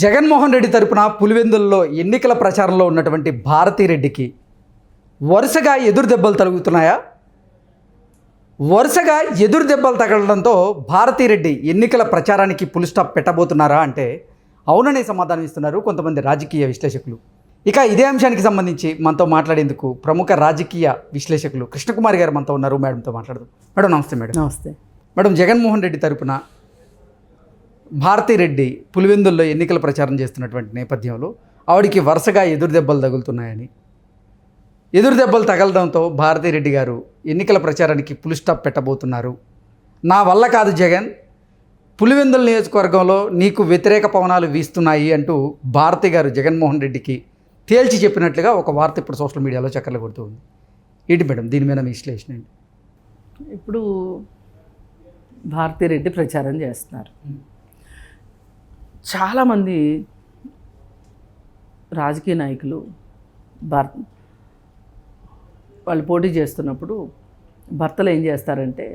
జగన్మోహన్ రెడ్డి తరపున పులివెందుల్లో ఎన్నికల ప్రచారంలో ఉన్నటువంటి భారతిరెడ్డికి వరుసగా ఎదురు దెబ్బలు తగులుతున్నాయా? వరుసగా ఎదురు దెబ్బలు తగలడంతో భారతిరెడ్డి ఎన్నికల ప్రచారానికి ఫుల్ స్టాప్ పెట్టబోతున్నారా అంటే అవుననే సమాధానం ఇస్తున్నారు కొంతమంది రాజకీయ విశ్లేషకులు. ఇక ఇదే అంశానికి సంబంధించి మనతో మాట్లాడేందుకు ప్రముఖ రాజకీయ విశ్లేషకులు కృష్ణకుమారి గారు మనతో ఉన్నారు. మేడంతో మాట్లాడదాం. మేడం నమస్తే. మేడం నమస్తే. మేడం, జగన్మోహన్ రెడ్డి తరపున భారతిరెడ్డి పులివెందుల్లో ఎన్నికల ప్రచారం చేస్తున్నటువంటి నేపథ్యంలో ఆవిడికి వరుసగా ఎదురు దెబ్బలు తగులుతున్నాయని, ఎదురు దెబ్బలు తగలడంతో భారతిరెడ్డి గారు ఎన్నికల ప్రచారానికి ఫుల్ స్టాప్ పెట్టబోతున్నారు. నా వల్ల కాదు జగన్, పులివెందుల నియోజకవర్గంలో నీకు వ్యతిరేక పవనాలు వీస్తున్నాయి అంటూ భారతి గారు జగన్మోహన్ రెడ్డికి తేల్చి చెప్పినట్లుగా ఒక వార్త ఇప్పుడు సోషల్ మీడియాలో చక్కర్లు కొడుతుంది. ఏంటి మేడం దీని మీద మీ విశ్లేషణ ఏంటి? ఇప్పుడు భారతిరెడ్డి ప్రచారం చేస్తున్నారు. చాలామంది రాజకీయ నాయకులు వాళ్ళు పోటీ చేస్తున్నప్పుడు భర్తలు ఏం చేస్తారంటే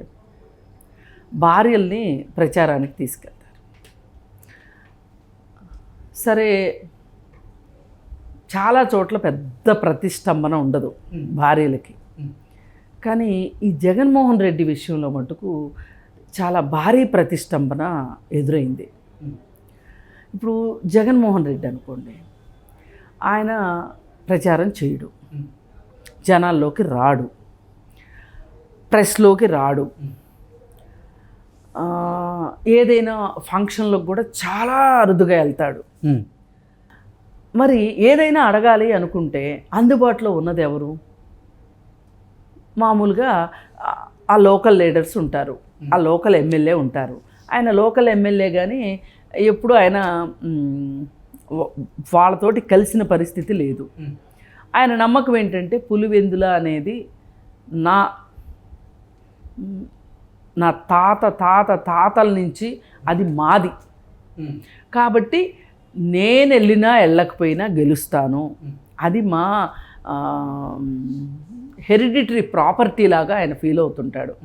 భార్యల్ని ప్రచారానికి తీసుకెళ్తారు. సరే, చాలా చోట్ల పెద్ద ప్రతిష్టంభన ఉండదు భార్యలకి, కానీ ఈ జగన్మోహన్ రెడ్డి విషయంలో మటుకు చాలా భారీ ప్రతిష్టంభన ఎదురైంది. ఇప్పుడు జగన్మోహన్ రెడ్డి అనుకోండి, ఆయన ప్రచారం చేయడు, జనాల్లోకి రాడు, ప్రెస్లోకి రాడు, ఏదైనా ఫంక్షన్లకు కూడా చాలా అరుదుగా వెళ్తాడు. మరి ఏదైనా అడగాలి అనుకుంటే అందుబాటులో ఉన్నది ఎవరు? మామూలుగా ఆ లోకల్ లీడర్స్ ఉంటారు, ఆ లోకల్ ఎమ్మెల్యే ఉంటారు. ఆయన లోకల్ ఎమ్మెల్యే కానీ ఎప్పుడు ఆయన వాళ్ళతోటి కలిసిన పరిస్థితి లేదు. ఆయన నమ్మకం ఏంటంటే పులివెందుల అనేది నా తాతల నుంచి అది మాది, కాబట్టి నేను వెళ్ళినా వెళ్ళకపోయినా గెలుస్తాను, అది మా హెరిడిటరీ ప్రాపర్టీ లాగా ఆయన ఫీల్ అవుతుంటాడు,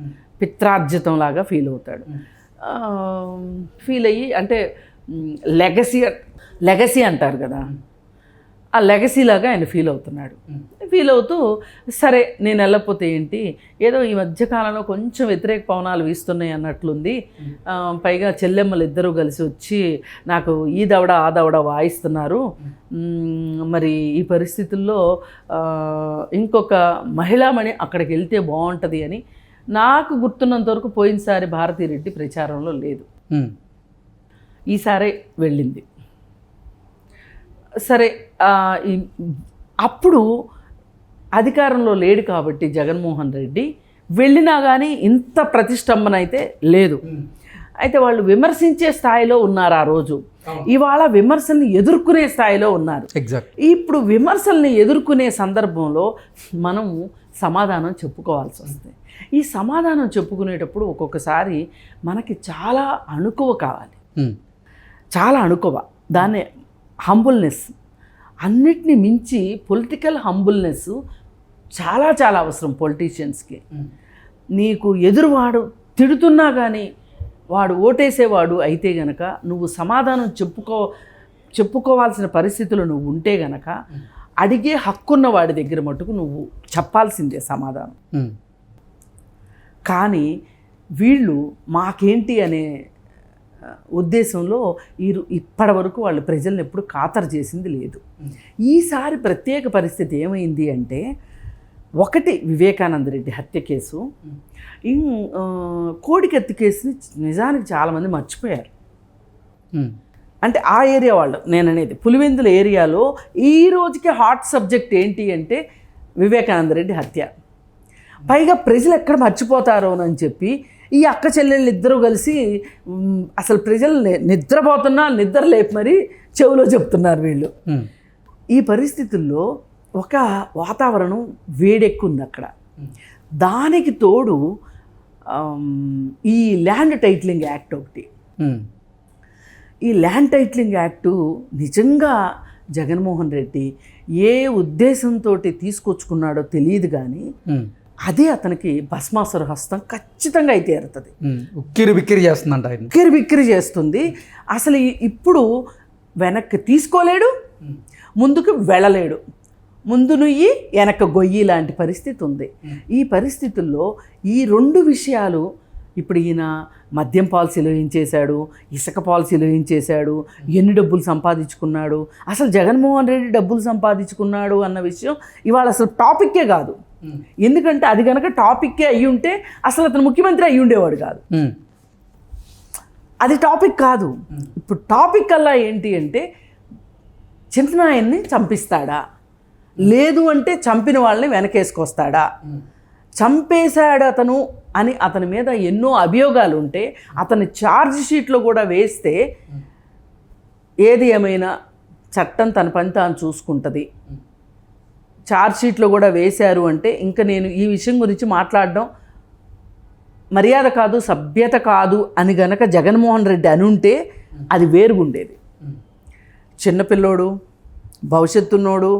పిత్రార్జితం లాగా ఫీల్ అవుతాడు. ఫీల్ అయ్యి అంటే లెగసీ అంటారు కదా, ఆ లెగసీ లాగా ఆయన ఫీల్ అవుతున్నాడు. ఫీల్ అవుతూ సరే నేను వెళ్ళకపోతే ఏంటి, ఏదో ఈ మధ్యకాలంలో కొంచెం వ్యతిరేక పవనాలు వీస్తున్నాయి అన్నట్లుంది, పైగా చెల్లెమ్మలు ఇద్దరూ కలిసి వచ్చి నాకు ఈ దవడ ఆ దవడ వాయిస్తున్నారు, మరి ఈ పరిస్థితుల్లో ఇంకొక మహిళామణి అక్కడికి వెళ్తే బాగుంటుంది అని నాకు గుర్తున్నంత వరకు పోయినసారి భారతిరెడ్డి ప్రచారంలో లేదు, ఈసారి వెళ్ళింది. సరే, అప్పుడు అధికారంలో లేడు కాబట్టి జగన్మోహన్ రెడ్డి వెళ్ళినా కానీ ఇంత ప్రతిష్టంభన అయితే లేదు. అయితే వాళ్ళు విమర్శించే స్థాయిలో ఉన్నారు ఆ రోజు, ఇవాళ విమర్శల్ని ఎదుర్కొనే స్థాయిలో ఉన్నారు. ఇప్పుడు విమర్శల్ని ఎదుర్కొనే సందర్భంలో మనం సమాధానం చెప్పుకోవాల్సి వస్తుంది. ఈ సమాధానం చెప్పుకునేటప్పుడు ఒక్కొక్కసారి మనకి చాలా అణుకువ కావాలి, చాలా అణుకువ, దాన్ని హంబుల్నెస్, అన్నిటినీ మించి పొలిటికల్ హంబుల్నెస్ చాలా చాలా అవసరం పొలిటీషియన్స్కి. నీకు ఎదురువాడు తిడుతున్నా కానీ వాడు ఓటేసేవాడు అయితే గనక నువ్వు సమాధానం చెప్పుకోవాల్సిన పరిస్థితులు నువ్వు ఉంటే గనక అడిగే హక్కున్న వాడి దగ్గర మటుకు నువ్వు చెప్పాల్సిందే సమాధానం. కానీ వీళ్ళు మాకేంటి అనే ఉద్దేశంలో ఇప్పటి వరకు వాళ్ళు ప్రజల్ని ఎప్పుడు ఖాతరు చేసింది లేదు. ఈసారి ప్రత్యేక పరిస్థితి ఏమైంది అంటే, ఒకటి వివేకానంద రెడ్డి హత్య కేసు, కోడికత్తి కేసుని నిజానికి చాలామంది మర్చిపోయారు. అంటే ఆ ఏరియా వాళ్ళు, నేను అనేది పులివెందుల ఏరియాలో ఈ రోజుకి హాట్ సబ్జెక్ట్ ఏంటి అంటే వివేకానంద రెడ్డి హత్య. పైగా ప్రజలు ఎక్కడ మర్చిపోతారో అని చెప్పి ఈ అక్క చెల్లెళ్ళు ఇద్దరూ కలిసి అసలు ప్రజలు నిద్రపోతున్నా నిద్ర లేపి మరి చెవిలో చెప్తున్నారు వీళ్ళు. ఈ పరిస్థితుల్లో ఒక వాతావరణం వేడెక్కుంది అక్కడ. దానికి తోడు ఈ ల్యాండ్ టైటిలింగ్ యాక్ట్ ఒకటి. ఈ ల్యాండ్ టైటిలింగ్ యాక్టు నిజంగా జగన్మోహన్ రెడ్డి ఏ ఉద్దేశంతో తీసుకొచ్చుకున్నాడో తెలియదు, కానీ అదే అతనికి భస్మాసుర హస్తం ఖచ్చితంగా అయితే ఏరుతుంది, ఉక్కిరి బిక్కిరి చేస్తుందంట, ఉక్కిరి బిక్కిరి చేస్తుంది. అసలు ఇప్పుడు వెనక్కి తీసుకోలేడు, ముందుకు వెళ్ళలేడు. ముందు నుయ్యి వెనక గొయ్యి లాంటి పరిస్థితి ఉంది. ఈ పరిస్థితుల్లో ఈ 2 విషయాలు, ఇప్పుడు ఈయన మద్యం పాలసీలో ఏం చేశాడు, ఇసుక పాలసీలో ఏం చేశాడు, ఎన్ని డబ్బులు సంపాదించుకున్నాడు, అసలు జగన్మోహన్ రెడ్డి డబ్బులు సంపాదించుకున్నాడు అన్న విషయం ఇవాళ అసలు టాపిక్కే కాదు. ఎందుకంటే అది కనుక టాపిక్కే అయ్యి ఉంటే అసలు అతను ముఖ్యమంత్రి అయ్యి ఉండేవాడు కాదు. అది టాపిక్ కాదు. ఇప్పుడు టాపిక్ అలా ఏంటి అంటే చింతనాయన్ని చంపిస్తాడా, లేదు అంటే చంపిన వాళ్ళని వెనకేసుకొస్తాడా, చంపేశాడు అతను అని అతని మీద ఎన్నో అభియోగాలు ఉంటే అతని ఛార్జ్ షీట్లో కూడా వేస్తే ఏది ఏమైనా చట్టం తన పని తాను చూసుకుంటుంది. ఛార్జ్ షీట్లో కూడా వేశారు అంటే ఇంకా నేను ఈ విషయం గురించి మాట్లాడడం మర్యాద కాదు, సభ్యత కాదు అని గనక జగన్మోహన్ రెడ్డి అని ఉంటే అది వేరుగుండేది. చిన్నపిల్లోడు, భవిష్యత్తున్నోడు,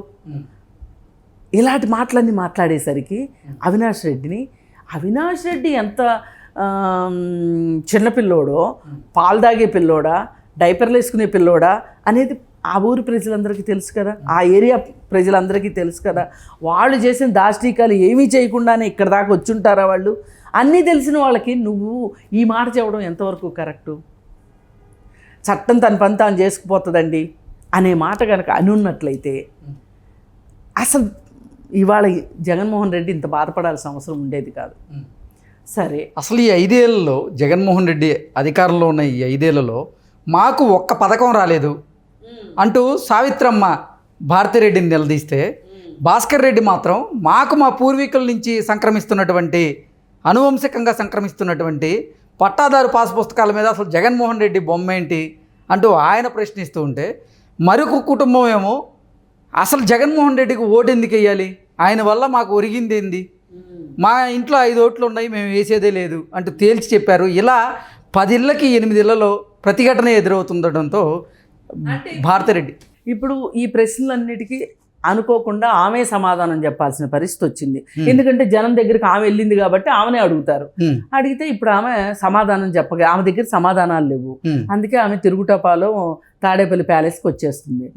ఇలాంటి మాటలన్నీ మాట్లాడేసరికి అవినాష్ రెడ్డి ఎంత చిన్నపిల్లోడో, పాలు తాగే పిల్లోడా, డైపర్లు వేసుకునే పిల్లోడా అనేది ఆ ఊరి ప్రజలందరికీ తెలుసు కదా, ఆ ఏరియా ప్రజలందరికీ తెలుసు కదా. వాళ్ళు చేసిన దాష్టీకాలు ఏమీ చేయకుండానే ఇక్కడ దాకా వచ్చుంటారా వాళ్ళు? అన్నీ తెలిసిన వాళ్ళకి నువ్వు ఈ మాట చెప్పడం ఎంతవరకు కరెక్టు? చట్టం తన పని తాను చేసుకుపోతుందండి అనే మాట కనుక అనున్నట్లయితే అసలు ఇవాళ జగన్మోహన్ రెడ్డి ఇంత బాధపడాల్సిన అవసరం ఉండేది కాదు. సరే, అసలు ఈ 5 ఏళ్లలో జగన్మోహన్ రెడ్డి అధికారంలో ఉన్న ఈ 5 ఏళ్లలో మాకు ఒక్క పథకం రాలేదు అంటూ సావిత్రమ్మ భారతిరెడ్డిని నిలదీస్తే, భాస్కర్ రెడ్డి మాత్రం మాకు మా పూర్వీకుల నుంచి సంక్రమిస్తున్నటువంటి, అనువంశికంగా సంక్రమిస్తున్నటువంటి పట్టాదారు పాస్ పుస్తకాల మీద అసలు జగన్మోహన్ రెడ్డి బొమ్మ ఏంటి అంటూ ఆయన ప్రశ్నిస్తూ ఉంటే, మరొక కుటుంబం ఏమో అసలు జగన్మోహన్ రెడ్డికి ఓటు ఎందుకు వేయాలి, ఆయన వల్ల మాకు ఒరిగింది ఏంది, మా ఇంట్లో 5 ఓట్లు ఉన్నాయి, మేము వేసేదే లేదు అంటూ తేల్చి చెప్పారు. ఇలా 10 ఇళ్ళకి 8 ఇళ్లలో ప్రతిఘటన ఎదురవుతుండటంతో భారతిరెడ్డి ఇప్పుడు ఈ ప్రశ్నలన్నిటికీ అనుకోకుండా ఆమె సమాధానం చెప్పాల్సిన పరిస్థితి వచ్చింది. ఎందుకంటే జనం దగ్గరికి ఆమె వెళ్ళింది కాబట్టి ఆమెనే అడుగుతారు. అడిగితే ఇప్పుడు ఆమె సమాధానం చెప్పగా ఆమె దగ్గర సమాధానాలు లేవు. అందుకే ఆమె తిరుగుటపాలో తాడేపల్లి ప్యాలెస్కి వచ్చేస్తుంది.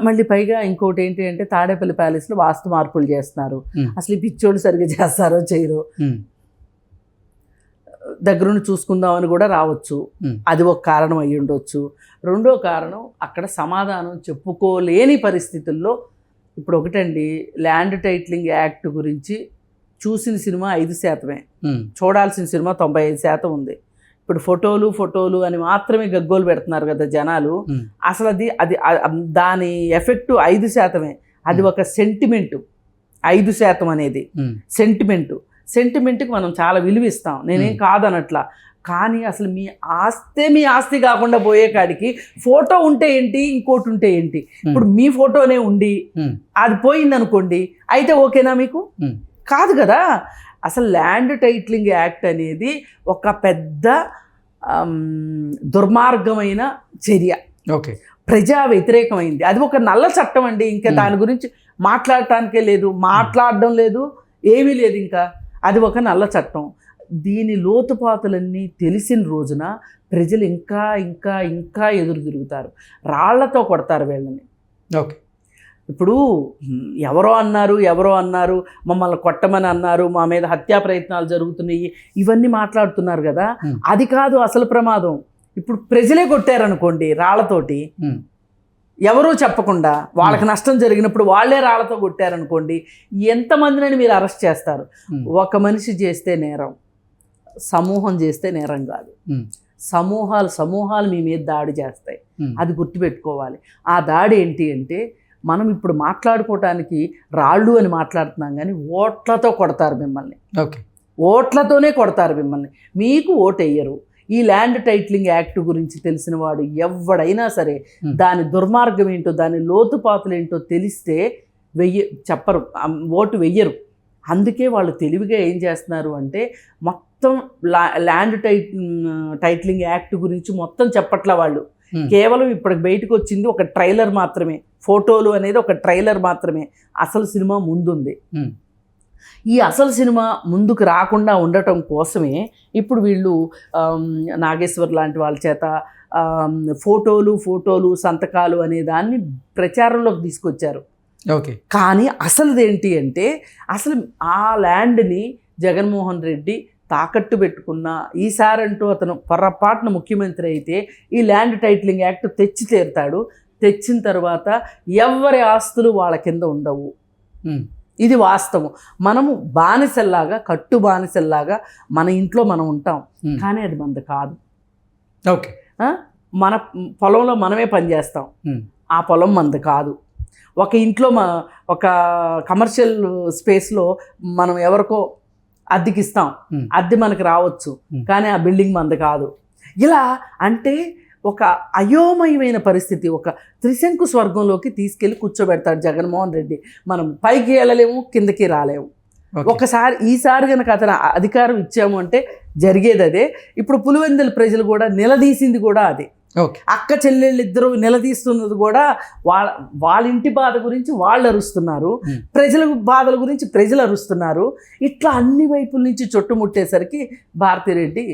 మళ్ళీ పైగా ఇంకోటి ఏంటి అంటే తాడేపల్లి ప్యాలెస్లో వాస్తు మార్పులు చేస్తున్నారు. అసలు ఈ పిచ్చోళ్ళు సరిగ్గా చేస్తారో చేయరో, దగ్గరుండి చూసుకుందామని కూడా రావచ్చు. అది ఒక కారణం అయ్యి ఉండొచ్చు. రెండో కారణం అక్కడ సమాధానం చెప్పుకోలేని పరిస్థితుల్లో ఇప్పుడు ఒకటండి, ల్యాండ్ టైటిలింగ్ యాక్ట్ గురించి చూసిన సినిమా 5%, చూడాల్సిన సినిమా 95% ఉంది. ఇప్పుడు ఫోటోలు అని మాత్రమే గగ్గోలు పెడుతున్నారు కదా జనాలు. అసలు అది దాని ఎఫెక్టు 5%. అది ఒక సెంటిమెంటు. 5% అనేది సెంటిమెంట్కి మనం చాలా విలువిస్తాం, నేనేం కాదనట్లా. కానీ అసలు మీ ఆస్తి కాకుండా పోయే కాడికి ఫోటో ఉంటే ఏంటి, ఇంకోటి ఉంటే ఏంటి? ఇప్పుడు మీ ఫోటోనే ఉండి అది పోయింది అనుకోండి, అయితే ఓకేనా మీకు? కాదు కదా. అసలు ల్యాండ్ టైటిలింగ్ యాక్ట్ అనేది ఒక పెద్ద దుర్మార్గమైన చర్య, ప్రజా వ్యతిరేకమైంది. అది ఒక నల్ల చట్టం అండి. ఇంకా దాని గురించి మాట్లాడటానికే లేదు, మాట్లాడడం లేదు, ఏమీ లేదు. ఇంకా అది ఒక నల్ల చట్టం. దీని లోతుపాతులన్నీ తెలిసిన రోజున ప్రజలు ఇంకా ఇంకా ఇంకా ఎదురు తిరుగుతారు, రాళ్లతో కొడతారు వీళ్ళని. ఇప్పుడు ఎవరో అన్నారు, మమ్మల్ని కొట్టమని అన్నారు, మా మీద హత్యా ప్రయత్నాలు జరుగుతున్నాయి, ఇవన్నీ మాట్లాడుతున్నారు కదా. అది కాదు అసలు ప్రమాదం. ఇప్పుడు ప్రజలే కొట్టారనుకోండి రాళ్లతోటి, ఎవరూ చెప్పకుండా వాళ్ళకి నష్టం జరిగినప్పుడు వాళ్ళే రాళ్లతో కొట్టారనుకోండి, ఎంతమందిని మీరు అరెస్ట్ చేస్తారు? ఒక మనిషి చేస్తే నేరం, సమూహం చేస్తే నేరం కాదు. సమూహాలు మీ మీద దాడి చేస్తాయి, అది గుర్తుపెట్టుకోవాలి. ఆ దాడి ఏంటి అంటే మనం ఇప్పుడు మాట్లాడుకోవటానికి రాళ్ళు అని మాట్లాడుతున్నాం, కానీ ఓట్లతో కొడతారు మిమ్మల్ని. ఓట్లతోనే కొడతారు మిమ్మల్ని. మీకు ఓటు వేయరు. ఈ ల్యాండ్ టైటిలింగ్ యాక్ట్ గురించి తెలిసిన వాడు ఎవడైనా సరే దాని దుర్మార్గం ఏంటో, దాని లోతుపాతులు ఏంటో తెలిస్తే చెప్పరు, ఓటు వెయ్యరు. అందుకే వాళ్ళు తెలివిగా ఏం చేస్తున్నారు అంటే మొత్తం ల్యాండ్ టైటిలింగ్ యాక్ట్ గురించి మొత్తం చెప్పట్లా వాళ్ళు. కేవలం ఇప్పటికి బయటకు వచ్చింది ఒక ట్రైలర్ మాత్రమే. ఫోటోలు అనేది ఒక ట్రైలర్ మాత్రమే, అసలు సినిమా ముందుంది. ఈ అసలు సినిమా ముందుకు రాకుండా ఉండటం కోసమే ఇప్పుడు వీళ్ళు నాగేశ్వర్ లాంటి వాళ్ళ చేత ఫోటోలు సంతకాలు అనే దాన్ని ప్రచారంలోకి తీసుకొచ్చారు. ఓకే. కానీ అసలుదేంటి అంటే అసలు ఆ ల్యాండ్ని జగన్మోహన్ రెడ్డి తాకట్టు పెట్టుకున్న ఈసారంటూ అతను పొరపాటున ముఖ్యమంత్రి అయితే ఈ ల్యాండ్ టైటిలింగ్ యాక్ట్ తెచ్చి తీరుతాడు. తెచ్చిన తర్వాత ఎవరి ఆస్తులు వాళ్ళ కింద ఉండవు. ఇది వాస్తవం. మనము బానిసల్లాగా, కట్టు బానిసల్లాగా మన ఇంట్లో మనం ఉంటాం, కానీ అది మనది కాదు. ఓకే. మన పొలంలో మనమే పనిచేస్తాం, ఆ పొలం మనది కాదు. ఒక ఇంట్లో ఒక కమర్షియల్ స్పేస్లో మనం ఎవరికో అద్దెకిస్తాం, అద్దె మనకు రావచ్చు, కానీ ఆ బిల్డింగ్ మనది కాదు. ఇలా అంటే ఒక అయోమయమైన పరిస్థితి, ఒక త్రిశంకు స్వర్గంలోకి తీసుకెళ్ళి కూర్చోబెడతాడు జగన్మోహన్ రెడ్డి. మనం పైకి వెళ్ళలేము, కిందకి రాలేము. ఒకసారి ఈసారి కనుక అతను అధికారం ఇచ్చాము అంటే జరిగేది అదే. ఇప్పుడు పులివెందుల ప్రజలు కూడా నిలదీసింది కూడా అదే. అక్క చెల్లెళ్ళు ఇద్దరు నిలదీస్తున్నది కూడా వాళ్ళ ఇంటి బాధ గురించి వాళ్ళు అరుస్తున్నారు, ప్రజల బాధల గురించి ప్రజలు అరుస్తున్నారు. ఇట్లా అన్ని వైపుల నుంచి చుట్టుముట్టేసరికి భారతిరెడ్డి